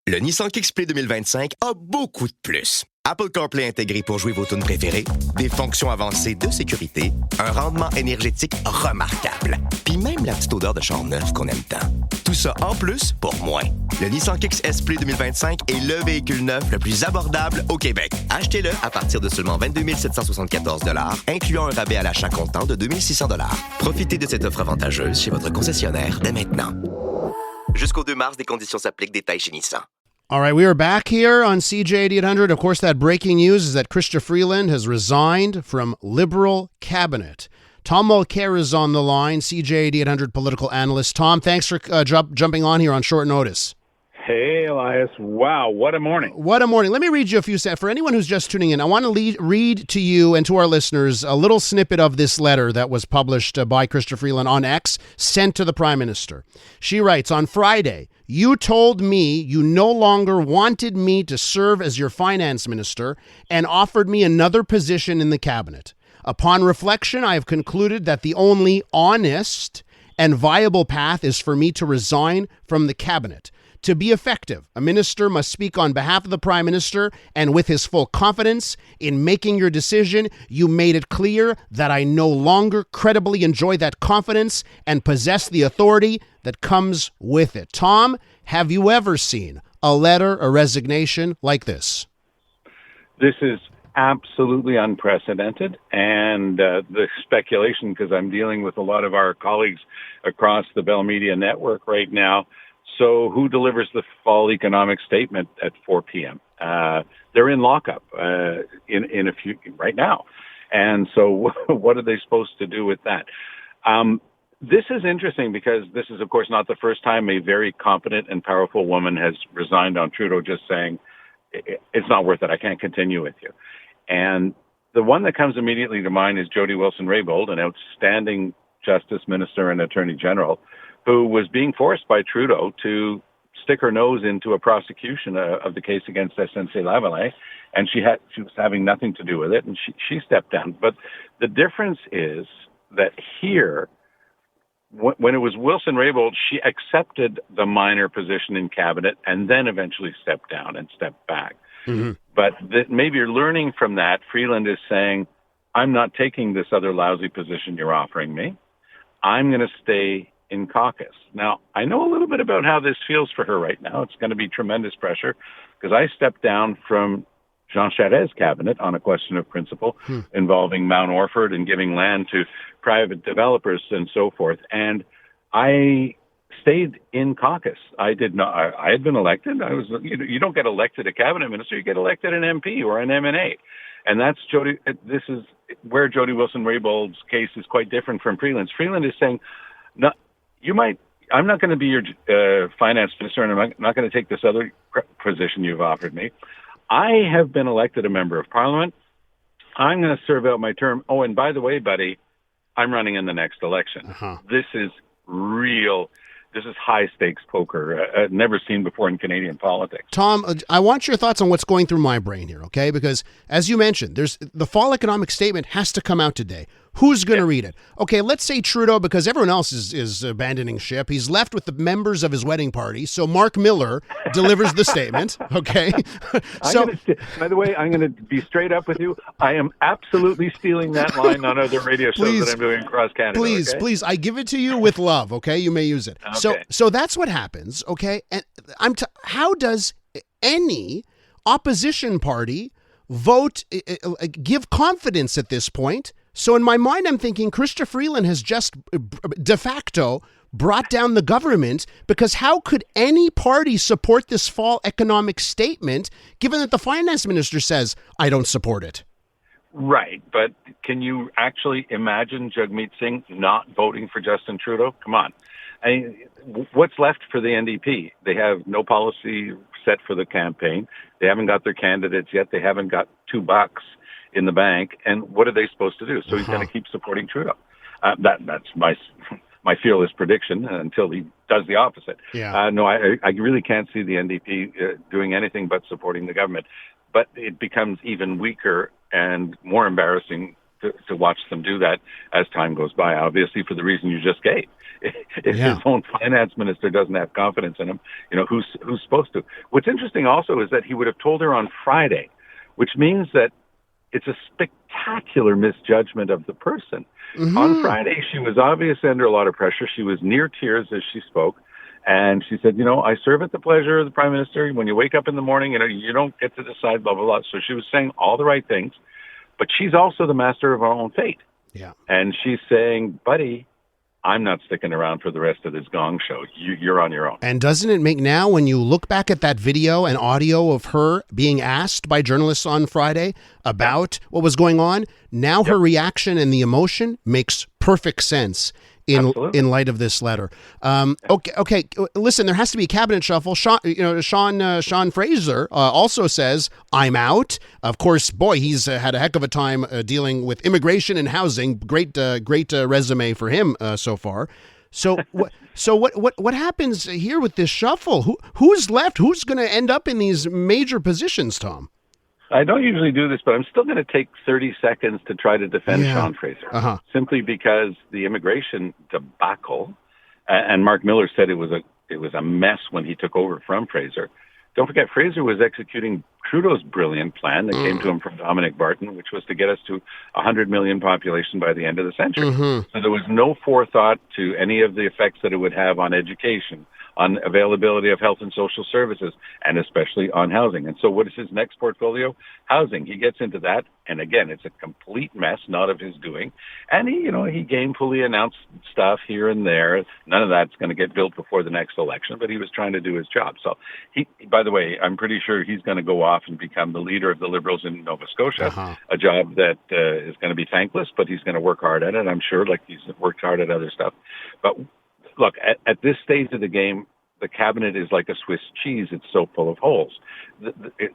Le Nissan Kick-Split 2025 a beaucoup de plus. Apple CarPlay intégré pour jouer vos tunes préférées, des fonctions avancées de sécurité, un rendement énergétique remarquable, puis même la petite odeur de char neuf qu'on aime tant. Tout ça en plus pour moins. Le Nissan Kick-Split 2025 est le véhicule neuf le plus abordable au Québec. Achetez-le à partir de seulement 22 774 $, incluant un rabais à l'achat comptant de 2 600 $. Profitez de cette offre avantageuse chez votre concessionnaire dès maintenant. Jusqu'au 2 mars, des conditions s'appliquent. Détails chez Nissan. All right, we are back here on CJ 8800. Of course, that breaking news is that Chrystia Freeland has resigned from Liberal cabinet. Tom Mulcair is on the line, CJ 8800 political analyst. Tom, thanks for jumping on here on short notice. Hey, Elias. Wow, what a morning. What a morning. Let me read you a few sentences. For anyone who's just tuning in, I want to read to you and to our listeners a little snippet of this letter that was published by Chrystia Freeland on X, sent to the Prime Minister. She writes, on Friday, you told me you no longer wanted me to serve as your finance minister and offered me another position in the cabinet. Upon reflection, I have concluded that the only honest and viable path is for me to resign from the cabinet. To be effective, a minister must speak on behalf of the Prime Minister and with his full confidence. In making your decision, you made it clear that I no longer credibly enjoy that confidence and possess the authority that comes with it. Tom, have you ever seen a letter, a resignation like this? This is absolutely unprecedented, and the speculation, because I'm dealing with a lot of our colleagues across the Bell Media network right now. So who delivers the fall economic statement at 4 p.m.? They're in lockup in a few right now. And so what are they supposed to do with that? This is interesting because this is, of course, not the first time a very competent and powerful woman has resigned on Trudeau, just saying, it's not worth it. I can't continue with you. And the one that comes immediately to mind is Jody Wilson-Raybould, an outstanding Justice Minister and Attorney General, who was being forced by Trudeau to stick her nose into a prosecution of the case against SNC-Lavalin, and she was having nothing to do with it, and she stepped down. But the difference is that here, when it was Wilson-Raybould, she accepted the minor position in cabinet and then eventually stepped down and stepped back. Mm-hmm. But maybe you're learning from that. Freeland is saying, I'm not taking this other lousy position you're offering me. I'm going to stay in caucus. Now, I know a little bit about how this feels for her right now. It's going to be tremendous pressure because I stepped down from Jean Charest's cabinet on a question of principle involving Mount Orford and giving land to private developers and so forth. And I stayed in caucus. I did not. I had been elected. I was. You don't get elected a cabinet minister. You get elected an MP or an M&A. And that's Jody. This is where Jody Wilson-Raybould's case is quite different from Freeland's. Freeland is saying, no, I'm not going to be your finance minister, and I'm not going to take this other position you've offered me. I have been elected a member of Parliament. I'm going to serve out my term. Oh, and by the way, buddy, I'm running in the next election. This is real. This is high-stakes poker, never seen before in Canadian politics. Tom, I want your thoughts on what's going through my brain here, okay? Because, as you mentioned, the fall economic statement has to come out today. Who's going to read it? Okay, let's say Trudeau, because everyone else is abandoning ship. He's left with the members of his wedding party. So Mark Miller delivers the statement, okay? By the way, I'm going to be straight up with you. I am absolutely stealing that line on other radio shows that I'm doing across Canada. Please, I give it to you with love, okay? You may use it. Okay. So that's what happens, okay? And how does any opposition party vote, give confidence at this point? So in my mind, I'm thinking Chrystia Freeland has just de facto brought down the government, because how could any party support this fall economic statement given that the finance minister says, I don't support it? Right. But can you actually imagine Jagmeet Singh not voting for Justin Trudeau? Come on. I mean, what's left for the NDP? They have no policy set for the campaign. They haven't got their candidates yet. They haven't got $2 in the bank. And what are they supposed to do? So he's going to keep supporting Trudeau. That's my fearless prediction until he does the opposite. Yeah. No, I really can't see the NDP doing anything but supporting the government. But it becomes even weaker and more embarrassing to watch them do that as time goes by, obviously for the reason you just gave. If his own finance minister doesn't have confidence in him, who's supposed to? What's interesting also is that he would have told her on Friday, which means that it's a spectacular misjudgment of the person. Mm-hmm. On Friday, she was obviously under a lot of pressure. She was near tears as she spoke. And she said, I serve at the pleasure of the Prime Minister. When you wake up in the morning, you don't get to decide, blah, blah, blah. So she was saying all the right things. But she's also the master of her own fate. Yeah. And she's saying, buddy, I'm not sticking around for the rest of this gong show. You're on your own. And doesn't it make now, when you look back at that video and audio of her being asked by journalists on Friday about what was going on, now her reaction and the emotion makes perfect sense in light of this letter. Okay. Listen, there has to be a cabinet shuffle. Sean Fraser also says, I'm out. Of course, boy, he's had a heck of a time dealing with immigration and housing. Great resume for him so far. So what happens here with this shuffle? Who's left? Who's going to end up in these major positions, Tom? I don't usually do this, but I'm still going to take 30 seconds to try to defend Sean Fraser, simply because the immigration debacle, and Mark Miller said it was a mess when he took over from Fraser. Don't forget, Fraser was executing Trudeau's brilliant plan that came to him from Dominic Barton, which was to get us to 100 million population by the end of the century. Mm-hmm. So there was no forethought to any of the effects that it would have on education, on availability of health and social services, and especially on housing. And so what is his next portfolio? Housing. He gets into that. And again, it's a complete mess, not of his doing. And he gamefully announced stuff here and there. None of that's going to get built before the next election, but he was trying to do his job. So by the way, I'm pretty sure he's going to go off and become the leader of the Liberals in Nova Scotia, a job that is going to be thankless, but he's going to work hard at it, I'm sure, like he's worked hard at other stuff. But look, at this stage of the game, the cabinet is like a Swiss cheese. It's so full of holes.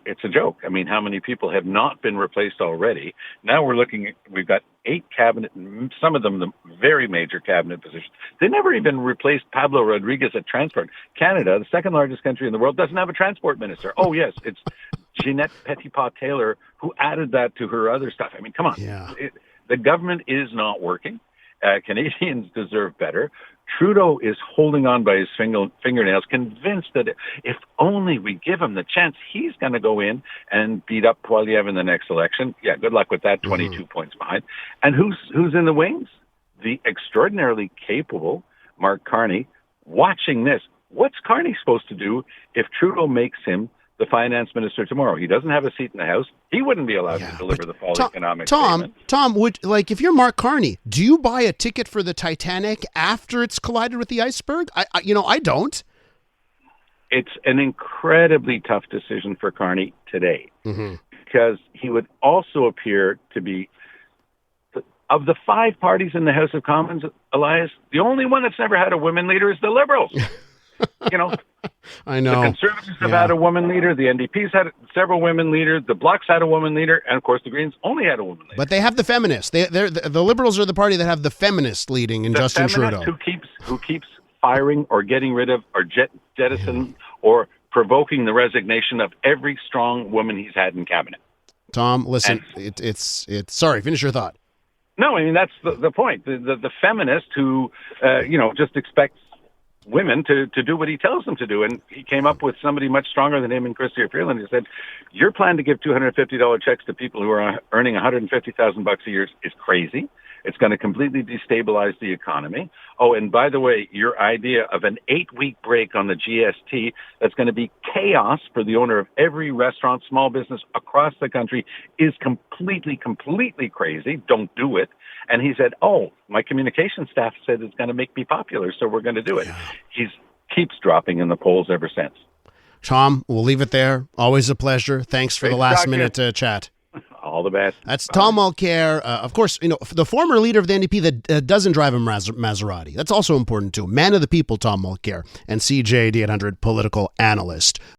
It's a joke. I mean, how many people have not been replaced already? Now we've got 8 cabinet, some of them the very major cabinet positions. They never even replaced Pablo Rodriguez at Transport. Canada, the second largest country in the world, doesn't have a transport minister. Oh, yes, it's Jeanette Petitpas-Taylor who added that to her other stuff. I mean, come on. Yeah. The government is not working. Canadians deserve better. Trudeau is holding on by his fingernails, convinced that if only we give him the chance, he's going to go in and beat up Poilievre in the next election. Yeah, good luck with that, 22 points behind. And who's in the wings? The extraordinarily capable Mark Carney. Watching this, what's Carney supposed to do if Trudeau makes him the finance minister tomorrow? He doesn't have a seat in the House. He wouldn't be allowed to deliver the fall economic statement. Tom, if you're Mark Carney, do you buy a ticket for the Titanic after it's collided with the iceberg? I don't. It's an incredibly tough decision for Carney today, because he would also appear to be, of the 5 parties in the House of Commons, Elias, the only one that's never had a women leader is the Liberals. I know. The Conservatives have had a woman leader. The NDP's had several women leaders. The Blocs had a woman leader. And, of course, the Greens only had a woman leader. But they have the feminists. The Liberals are the party that have the feminist leading in Justin Trudeau. Who keeps firing or getting rid of or jettisoning or provoking the resignation of every strong woman he's had in cabinet. Tom, listen, it's sorry, finish your thought. No, I mean, that's the point. The feminist who, just expects women to do what he tells them to do. And he came up with somebody much stronger than him in Chrystia Freeland. He said, your plan to give $250 checks to people who are earning $150,000 a year is crazy. It's going to completely destabilize the economy. Oh, and by the way, your idea of an 8-week break on the GST that's going to be chaos for the owner of every restaurant, small business across the country is completely crazy. Don't do it. And he said, oh, my communication staff said it's going to make me popular, so we're going to do it. Yeah. He keeps dropping in the polls ever since. Tom, we'll leave it there. Always a pleasure. Thanks for the last-minute chat. All the best. That's Tom Mulcair. Of course, the former leader of the NDP that doesn't drive a Maserati. That's also important, too. Man of the people, Tom Mulcair, and CJD 800 political analyst.